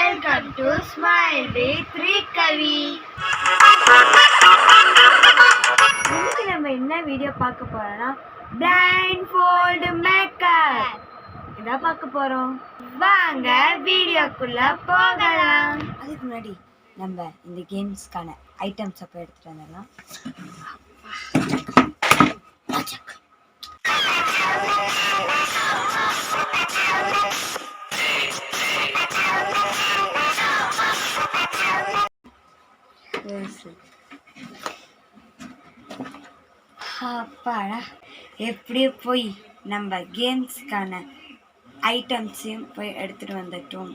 Welcome to Smile with Rikavi. இன்னைக்கு நம்ம என்ன வீடியோ பார்க்க போறோம்னா blindfold makeup இதான் பார்க்க போறோம். வாங்க வீடியோக்குள்ள போகலாம். அதுக்கு முன்னாடி நம்ம இந்த கேம்ஸ்க்கான ஐட்டம்ஸ் அப்போ எடுத்துட்டு வந்துடலாம். அப்பாடா, எப்படியோ போய் நம்ம கேம்ஸ்க்கான ஐட்டம்ஸையும் போய் எடுத்துட்டு வந்துட்டோம்.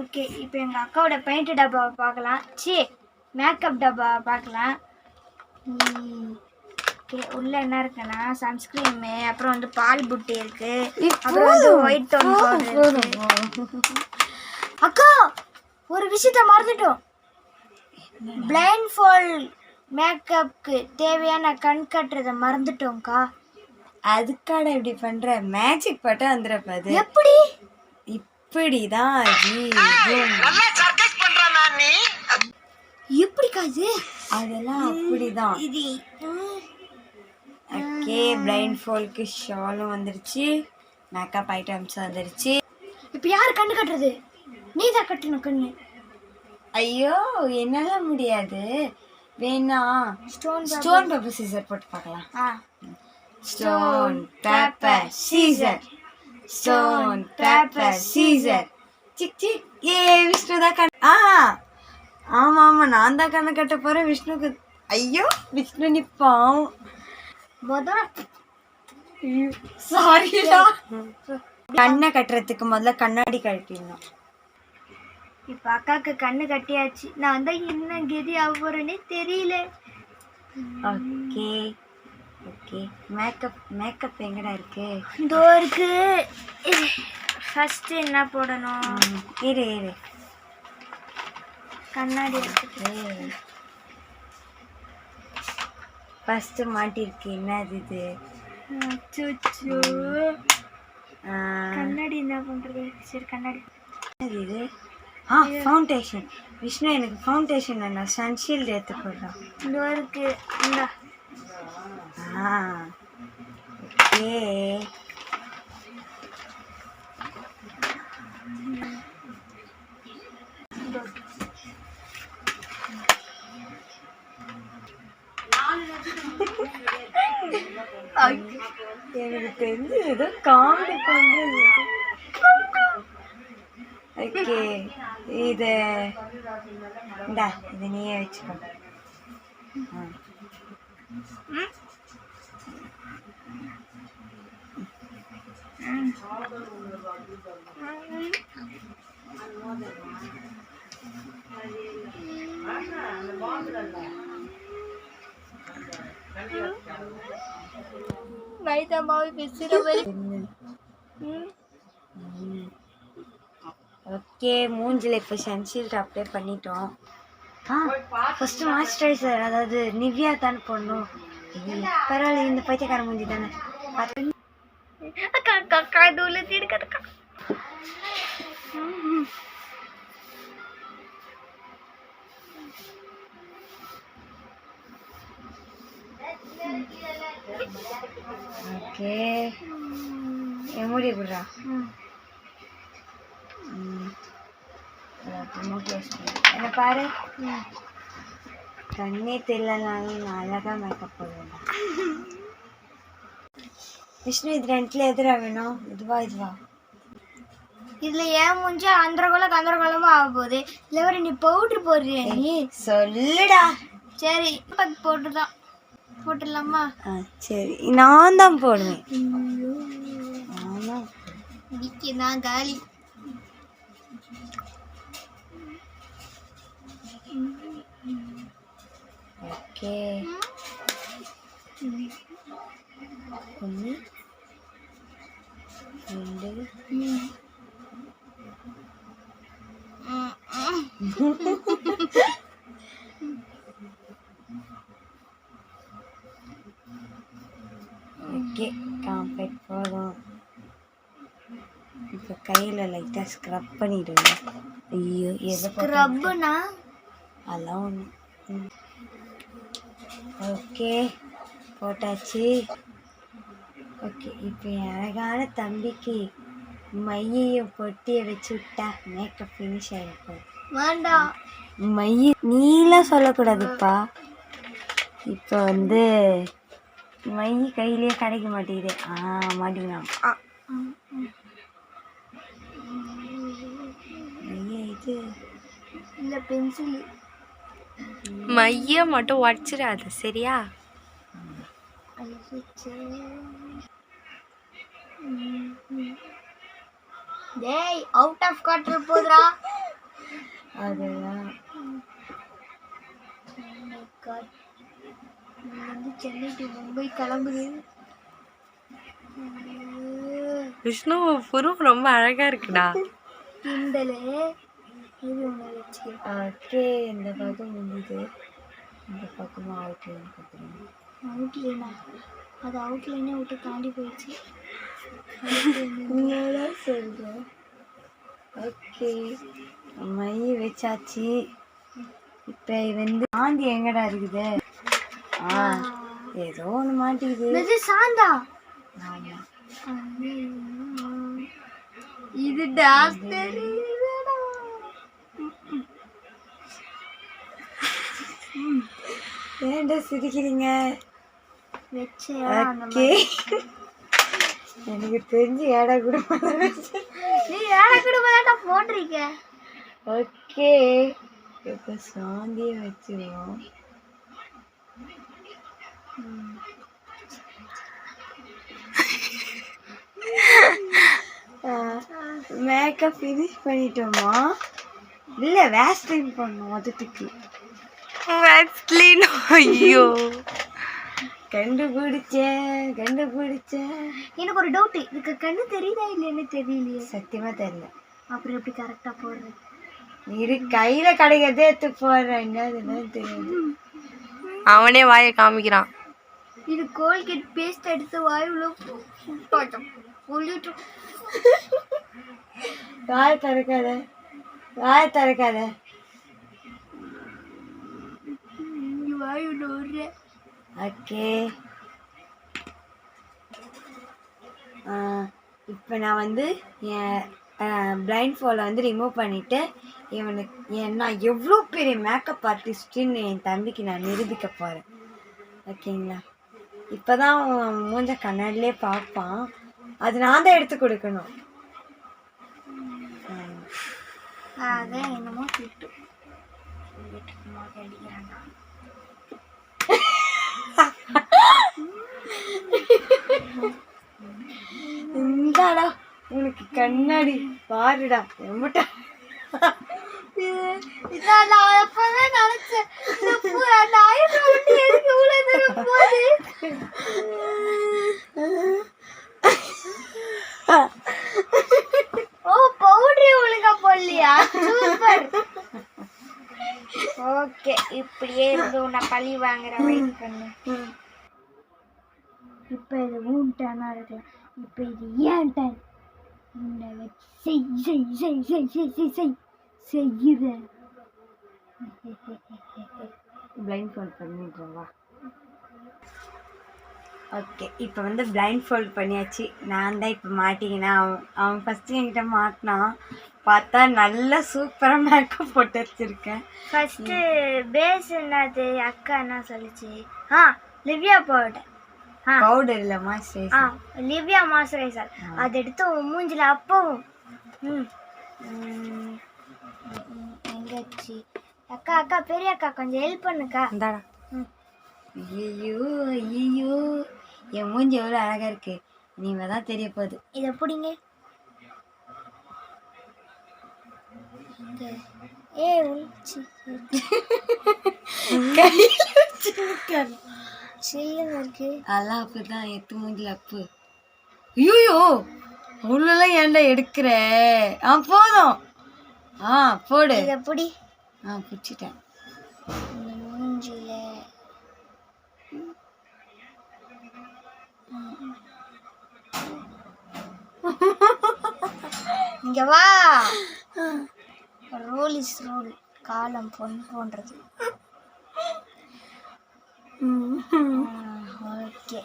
ஓகே, இப்போ எங்கள் அக்காவோட பெயிண்ட் டப்பாவை பார்க்கலாம். மேக்கப் டப்பாவை பார்க்கலாம். உள்ள என்ன இருக்குன்னா சன்ஸ்கிரீமு, அப்புறம் வந்து பால் புட்டி இருக்கு, அப்புறம் வந்து ஒயிட் டோன் பவுடர் இருக்கு. அக்கா, ஒரு விஷயத்த மறந்துட்டோம். பிளைண்ட்ஃபோல்ட் மேக்கப்புக்கு தேவையான கண் கட்டுறதை மறந்துட்டோம்க்கா. அதுக்கான இப்படி பண்ற மேஜிக் பட்டா வந்துடுறது. எப்படி? இப்படிதான் எப்படிக்கா இது? அதெல்லாம் அப்படிதான். ஓகே, பிளைண்ட்ஃபோல்டுக்கு ஷாலும் வந்துருச்சு, மேக்கப் ஐட்டம்ஸ் வந்துருச்சு. இப்போ யார் கண்ணு கட்டுறது? நீ தான் கட்டணும் கண்ணு. ஐயோ, என்னால முடியாது. வேணா ஸ்டோன் பேப்பர் சீசர் போட்டு பார்க்கலாம். Stone paper scissor, stone paper scissor. சிக் சிக். ஏ, விஷ்ணு தான் ஆமா ஆமா, நான் தான் கண்ணை கட்ட போறேன் விஷ்ணுக்கு. ஐயோ, விஷ்ணு நிப்பான். சாரிடா. கண்ணை கட்டுறதுக்கு முதல்ல கண்ணாடி கட்டிடணும். இப்போ அக்காவுக்கு கண்ணு கட்டியாச்சு. நான் வந்து என்ன கெதி ஆகுறேன்னே தெரியல. ஓகே ஓகே, மேக்கப் எங்கடா இருக்கு? இதோ இருக்கு. ஃபர்ஸ்ட் என்ன போடணும்? இரு கண்ணாடி எடுத்துட்டு ஃபர்ஸ்ட் மாட்டிருக்கு. என்னது இது? கண்ணாடி என்ன பண்றது? சரி, கண்ணாடி. இது ஃபவுண்டேஷன். விஷ்ணு, எனக்கு ஃபவுண்டேஷன் என்ன? சன்ஷீல்டு எடுத்து போடுறான். இதோ இருக்கு. இந்தா. ஓகே, எனக்கு தெரிஞ்சு ஏதோ காமெடி பண்றது. ஓகே, இது இந்தா, இது நீயே வச்சுக்கோ. ஓகே, மூஞ்சில் இப்போ சன்ஷீல்ட் அப்ளை பண்ணிட்டோம். ஃபர்ஸ்ட் மாய்ஸ்சரைசர், அதாவது நிவ்யா தானே போடணும். பரவாயில்ல, இந்த பைத்தியக்கார மூஞ்சி தானே. ஓகே, மூடி விடுறா. என்ன பாரு, கண்ணே தெரியலனாலும் நான் அழகா மேக்கப் போடுவேன். விஷ்ணு, இது ரெண்டுல எதிரா வேணும்? இதுவா? இதுல ஏன் மூஞ்சி கந்தரகோலமா ஆக போகுது. இல்ல வேற நீ பவுடர் போடுறியா? நீ சொல்லுடா. சரி, போட்டுடலாமா? சரி, நான் தான் போடுவேன். நான் காலி. ஓகே, ஒன்று ரெண்டு ஓகே, காம்பேக்ட் போதும். இப்போ கையில் லைட்டாக ஸ்க்ரப் பண்ணிவிடுங்க. ஐயோ எதை ஸ்க்ரப்னா அதெல்லாம் ஒன்று. ஓகே போட்டாச்சு. ஓகே இப்போ என் அழகான தம்பிக்கு மையையும் பொட்டியை வச்சு விட்டா மேக்கப் ஃபினிஷ் ஆகிருக்கும். வேண்டாம், மைய நீலாம் சொல்லக்கூடாதுப்பா. இப்போ வந்து மை கையிலேயே கிடைக்க மாட்டேங்குது. மாட்டிக்கலாம். மைய இது இந்த பென்சில் மைய மட்டும் உடச்சிடாது சரியா? டேய் அவுட் ஆஃப் கண்ட்ரோல் போதுடா. அதெல்லாம் சென்னை டு மும்பை கிளம்புது. விஷ்ணு புருவம் ரொம்ப அழகா இருக்குடா. கிண்டலு இது ஒன்று வச்சு ஓகே இந்த பக்கம் முடியுது. இந்த பக்கமாக அவுட்லைன் கொடுத்துருங்க. அவுட்லைனா? அது அவுட்லைனே விட்டு தாண்டி போயிடுச்சு. நீதான் சொல்கிறேன். ஓகே மை வச்சாச்சு. இப்போ வந்து ஆந்தி எங்கடா இருக்குது? ஏதோ ஒன்று மாட்டிக்குது. இது சாந்தா. ஆமாம் இது டாக்டர். ஏன்டா சிரிக்கிறீங்க? வச்சு ஓகே எனக்கு தெரிஞ்சு ஏடா கூட நீ வேலை கூட போட்டிருக்க. ஓகே இப்போ சாந்தியை வச்சுருவோம். மேக்கப் ஃபினிஷ் பண்ணிட்டோமா? இல்லை வேஸ்லின் பண்ணோம் அதுக்கு. வேஸ்லின் ஐயோ கண்டுபிடிச்சேன். எனக்கு ஒரு டவுட், இதுக்கு கண்ணு தெரியுதா இல்லைன்னு தெரியலையே. சத்தியமாக தெரியல. அப்புறம் எப்படி கரெக்டாக போடுறது? இரு கையில் கிடைக்கிறதே எடுத்து போடுறேன். என்னதுன்னு தெரியுது. அவனே வாயை காமிக்கிறான். இது கோல்கேட் பேஸ்ட் எடுத்து வாயுல போட்டோம். வாய் திறக்காத. வாயுல ஒரு ஓகே இப்போ நான் வந்து என் பிளைண்ட் ஃபோலை வந்து ரிமூவ் பண்ணிவிட்டு நான் எவ்வளோ பெரிய மேக்கப் ஆர்டிஸ்ட்டுன்னு என் தம்பிக்கு நான் நிரூபிக்க போகிறேன். ஓகேங்களா? இப்போ தான் மூஞ்ச கண்ணாடிலே பார்ப்பான். அது நான் தான் எடுத்து கொடுக்கணும். அதான் என்னமோ திட்டு அடிக்கிறாங்க. இந்தாடா உனக்கு கண்ணாடி பாருடா. எம்மட்டா இதான் நான் எப்பதான் நினைச்சேன். ஓ பவுடர் ஒழுங்கா போடலையா? சூப்பர். ஓகே இப்படியே இருந்து நான் பழி வாங்குறேன். வெயிட் பண்ணு. இப்போ இது ஊன் டர்னா இருக்கலாம். இப்போ இது ஏன் டர்ன்? இந்த வச்சு செய்கிறேன். Blind fold பண்ணிடுறவா. ஓகே இப்போ வந்து பிளைண்ட் ஃபோல்ட் பண்ணியாச்சு. நான் தான் இப்போ மாட்டிக்கினேன். அவன் ஃபஸ்ட்டு என்கிட்ட மாட்டினான். பார்த்தா நல்லா சூப்பராக மேக்கப் போட்டு வச்சுருக்கேன். ஃபஸ்ட்டு பேஸ் என்னது அக்கா என்ன சொல்லிச்சு? லிவ்யா பவுடர். பவுடர் இல்லை மாய்ஸ்சரைசர். லிவ்யா மாய்ஸ்சரைசர். அது எடுத்து மூஞ்சில் அப்பவும் எங்கச்சி அக்கா பெரிய அக்கா கொஞ்சம் ஹெல்ப் பண்ணுக்கா. இந்தாடா. ஐயோ என் மூஞ்சி எவ்வளோ அழகா இருக்கு. நீங்க தான் தெரிய போகுது. இதை பிடிங்க. அதெல்லாம் அப்படிதான் எத்து மூஞ்சில அப்பு. ஐயோ அவ்வளோலாம் ஏன்டா எடுக்கிற? போதும். போடு. இதை பிடி. பிடிச்சிட்டேன். மூஞ்சில இங்க வா. ரோல் இஸ் ரோல், காலம் பொன் போன்றது. ஓகே.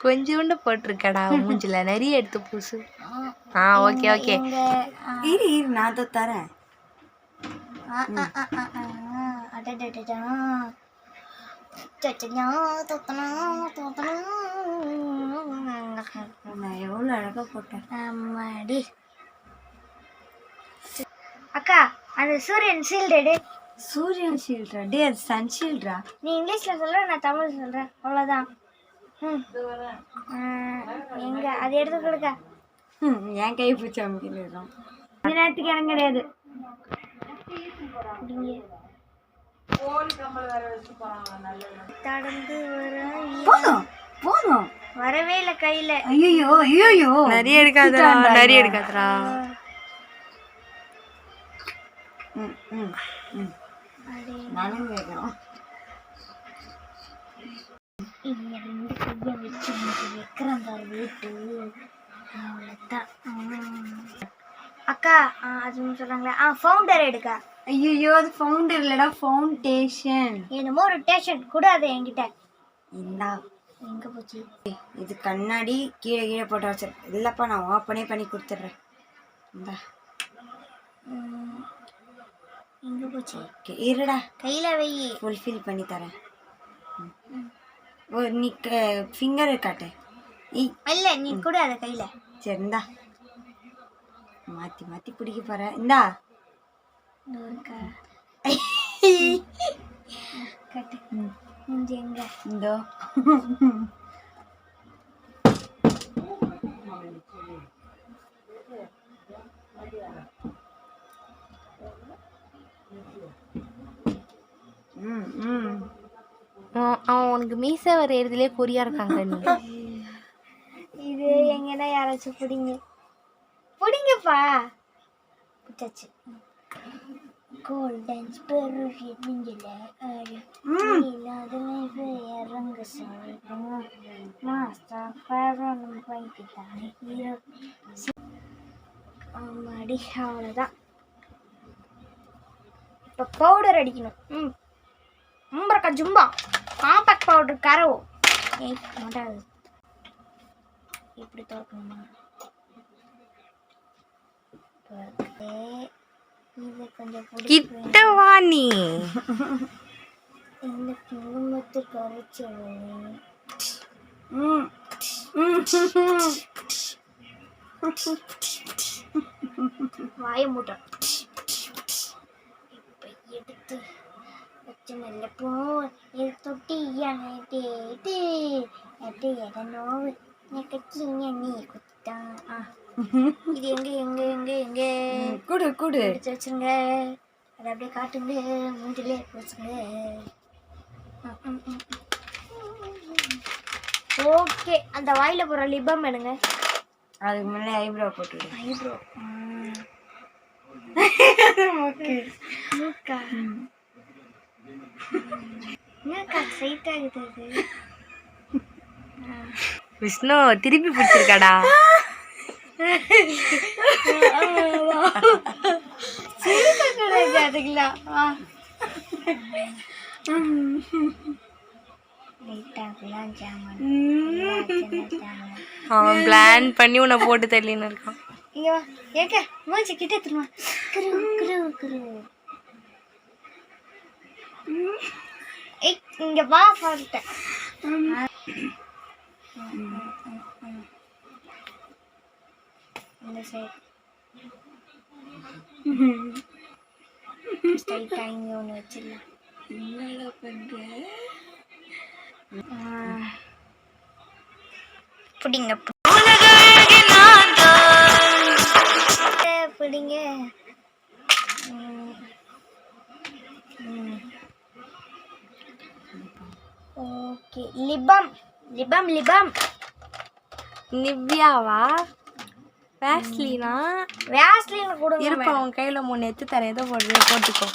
கொஞ்சோண்டு போட்டிருக்கடா மூஞ்சில, நிறைய எடுத்து பூசு. Okay okay. இரு நான் தான் தரேன். நான் எவ்வளோ அழகா போட்டேன். அம்மாடி. அக்கா அந்த சூரியன் ஷீல்டு. சூரியன் ஷீல்ட்ரா? டே அது சன் ஷீல்ட்ரா. நீ இங்கிலீஷ்ல சொல்ற, நான் தமிழ் சொல்றேன், அவ்வளோதான். எங்க அது எடுத்து கொடுக்க. என் கை பிடிச்ச அமைக்கிறோம். இந்த நேரத்துக்கு எனக்கு கிடையாது. தடந்து போதும் போதும். வரவே இல்லை கையில. ஐயோ ஐயோ, நிறைய எடுக்காதடா, நிறைய எடுக்காதடா. நானும் கேட்குறோம். இங்க 2 கையை வச்சு வைக்கிறேன் பாரு வீட்டு. அவ்வளோதான். அக்கா அது சொல்றாங்களே, ஃபவுண்டர் எடுக்கா. ஐயோ அது ஃபவுண்டர் இல்லடா, ஃபவுண்டேஷன். என்னமோ ஒரு டேஷன் கூட அது என்கிட்ட. இந்தா. எங்க போச்சு இது? கண்ணாடி கீழே கீழே போட்டு வச்சு இல்லப்பா, நான் ஓப்பனே பண்ணி கொடுத்துட்றேன். இந்தா. எங்க போச்சு? ஓகே இருடா, கையில வை. ஃபுல்ஃபில் பண்ணி தரேன். நீ ஃபிங்கர் காட்டு. இல்ல நீ கூட அத கையில. சரி இந்தா, மாத்தி மாத்தி பிடிக்க போறேன். இந்தா கட்டு. எங்க இந்தோ. அவன் உனக்கு மீசை வரையறதுலேயே குறியா இருக்காங்க. நீ இது எங்கன்னா யாராச்சும் பிடிங்க பிடிங்கப்பா. பிடிச்சாச்சு. கோல்டன் பெருகி நெஞ்சில இறங்க ஆமாடி. அவ்வளோதான். இப்போ பவுடர் அடிக்கணும். மும்பரக்கா ஜும்பா காம்பாக்ட் பவுடர் கரவு மாட்டாது. இப்படி திறக்கணுமா? இது கொஞ்சம் கிட்ட வா நீ. இந்த குங்குமத்துக்கு அரைச்சது வாய மூட்டை. இப்ப எடுத்து வச்சு நல்ல பூ தொட்டி கேட்டு இடனோவு கட்சிங்க நீ குத்தான். இது எங்க எங்க எங்க எங்க குடு குடு எடுத்து வச்சுருங்க. அதை அப்படியே காட்டுங்க, மூட்டிலே வச்சுங்க. ஓகே. அந்த வாயில போற லிபம் எடுங்க. அதுக்கு முன்னாடி ஐப்ரோ போட்டுடு. Eyebrow okay. மூக்கா என்னக்கா ஸ்ட்ரைட் ஆகுது அது? விஷ்ணு திருப்பி பிடிச்சிருக்காடா. அதுங்களா அவன் பிளான் பண்ணி உன்னை போட்டு தள்ளின்னு இருக்கான். இங்க வா. ஏக்க மூச்சு கிட்ட திரும்ப. குரு குரு குரு. இங்க வா சொல்லிட்டேன். இந்த சைடு ஸ்ட்ரைட்டா இங்க ஒன்று வச்சிடலாம். என்னடா பண்ற? பிடிங்க பிடிங்க. ஓகே. லிபம் லிபம் லிபம். நிவ்யாவா வேஸ்லினா? வேஸ்லின் கொடுங்க. இருப்பா உன் கையில 3 எத்து தரேன், ஏதோ போட்டுக்கோ.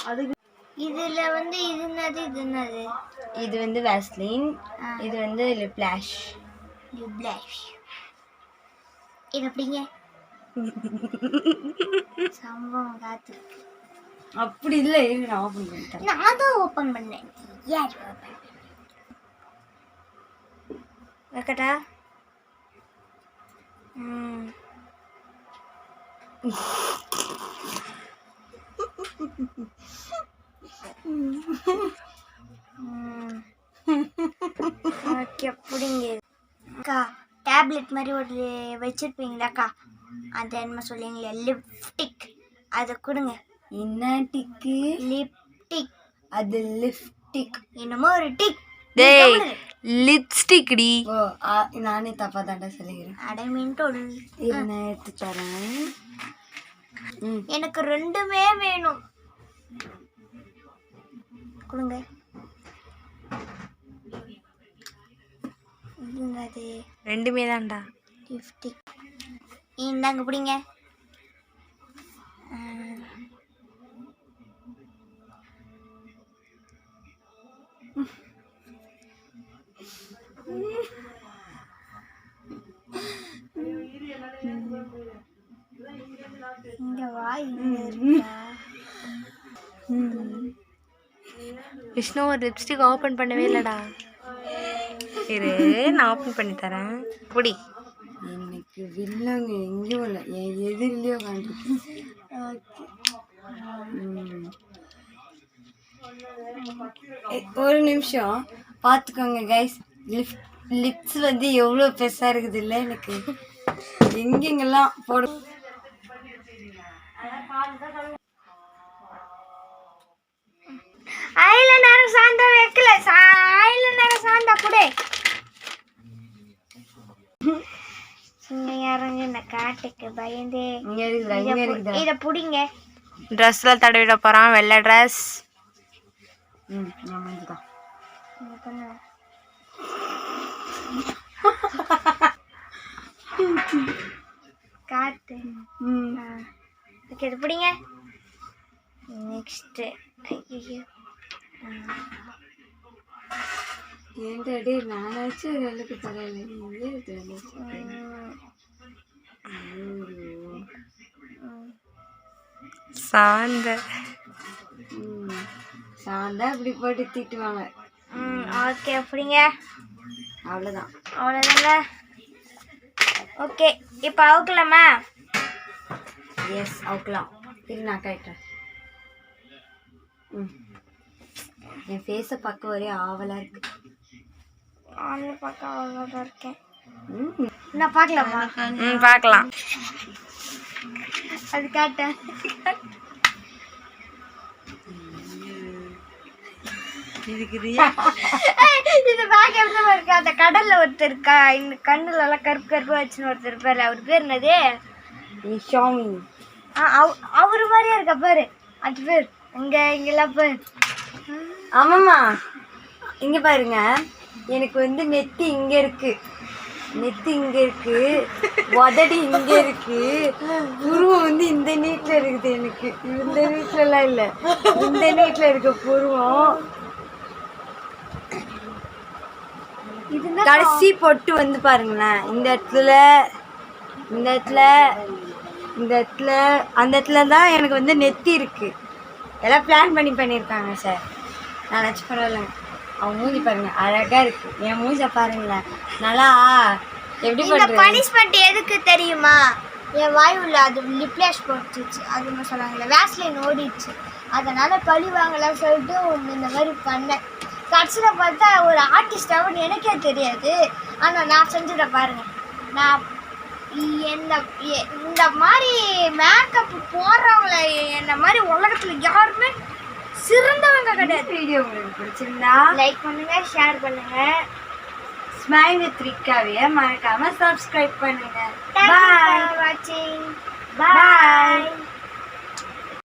இதுல வந்து இது என்னது இது என்னது? இது வந்து வேஸ்லின், இது வந்து லிப் லாஷ். Lip lash. இது எப்படிங்க சம்பவம் காத்திருக்கு. அப்படி இல்லை, இரு நான் ஓப்பன் பண்ணிட்டேன். நான் தான் ஓப்பன் பண்ணேன். யார் ஓப்பன் வைக்கட்டா? ஓகே பிடிங்க அக்கா. டேப்லெட் மாதிரி ஒரு வச்சிருப்பீங்களாக்கா, அது என்னமோ சொல்லுவீங்களே லிப்டிக், அதை கொடுங்க. என்ன டிக்கு? லிப்டிக். அது லிப்டிக். என்னமோ ஒரு டிக். டேய் லிப்ஸ்டிக் டி. ஓ நானே தப்பா தாண்டா சொல்லிக்கிறேன். அடைமின்ட்டு இரு நான் எடுத்து தரேன். எனக்கு ரெண்டுமே வேணும், கொடுங்க. அது ரெண்டுமே தான்டா. லிப்டிக் இந்தாங்க பிடிங்க. இங்க வா, இங்க இருக்கா? விஷ்ணு ஒரு லிப்ஸ்டிக் ஓப்பன் பண்ணவே இல்லடா. இரு நான் ஓப்பன் பண்ணி தரேன். புடி. எனக்கு வில்லங்க எங்கேயும் இல்லை, என் எதிரிலையோ காண்டிருக்கு. ஒரு நிமிஷம் பார்த்துக்கோங்க கைஸ். லிப்ஸ் வந்து எவ்வளோ பெருசாக இருக்குது இல்லை, எனக்கு எங்கெங்கெல்லாம் போட. ஐலைனர் சாந்தா வைக்கல, ஐலைனர் சாந்தா கூட இங்க யாரும் இந்த காட்டுக்கு பயந்து இத புடிங்க. ட்ரெஸ்ல தடவிட போறான், வெள்ளை ட்ரெஸ். காட்டு. ஓகே இது புடிங்க. நெக்ஸ்ட் ஐயோ ஏன்டாடி நானாச்சும் வேலைக்கு தரேன். சாந்த சாந்தா இப்படி போட்டு திட்டுவாங்க. ஓகே அப்படிங்க, அவ்வளோதான். அவ்வளோதாங்க. ஓகே இப்போ அவுக்கலாமா? எஸ் அவுக்கலாம். இது நான் கரெக்டாக என் ஃபேஸை பார்க்க ஒரே ஆவலாக இருக்கு. ஆன்லைன் பார்க்க ஆவலாக இருக்கேன். நான் பார்க்கலாமா? பார்க்கலாம். அது காட்டேன். இது பார்க்க எப்படி இருக்கு? அந்த கடல்ல ஒருத்தர் இருக்கா, இந்த கண்ணுல எல்லாம் கருப்பு கருப்பா வச்சுன்னு ஒருத்தர் இருப்பாரு, அவர் பேர் என்னது? அவரு மாதிரியா இருக்கா பாரு, அது பேர் இங்கெல்லாம் பாரு. ஆமாம்மா இங்கே பாருங்க, எனக்கு வந்து நெத்தி இங்கே இருக்கு, நெத்தி இங்கே இருக்கு, உதடி இங்கே இருக்கு, புருவம் வந்து இந்த நீட்டில் இருக்குது. எனக்கு இந்த நீட்டிலலாம் இல்லை, இந்த நீட்டில் இருக்க புருவம். கடைசி பொட்டு வந்து பாருங்களேன், இந்த இடத்துல, இந்த இடத்துல, இந்த இடத்துல, அந்த இடத்துல தான் எனக்கு வந்து நெத்தி இருக்கு. எல்லாம் பிளான் பண்ணியிருக்காங்க சார். நான் நினச்சி பரவாயில்லைங்க. அவன் மூஞ்சி பாருங்க அழகா இருக்கு. என் மூஞ்ச பாருங்களேன், நல்லா எப்படி பண்றது? பனிஷ்மெண்ட் எதுக்கு தெரியுமா? என் வாய் உள்ள அது லிப்லாஷ் போட்டுச்சு, அது என்ன சொல்லுவாங்கல்ல வேஸ்லைன் ஓடிடுச்சு, அதனால பழி வாங்கலாம் சொல்லிட்டு இந்த மாதிரி பண்ணேன். கடைசியில் பார்த்தா ஒரு ஆர்டிஸ்ட் ஆகுன்னு எனக்கே தெரியாது, ஆனால் நான் செஞ்சுட பாருங்க. நான் இந்த மாதிரி மேக்கப் போடுறவங்கள என்ன மாதிரி உலகத்தில் யாருமே சிறந்தவங்க கிடையாது. வீடியோ உங்களுக்கு பிடிச்சிருந்தா லைக் பண்ணுங்க, ஷேர் பண்ணுங்க, ஸ்மைல் வித் ரிக்காவை மறக்காம சப்ஸ்கிரைப் பண்ணுங்க. Thank you for watching. Bye.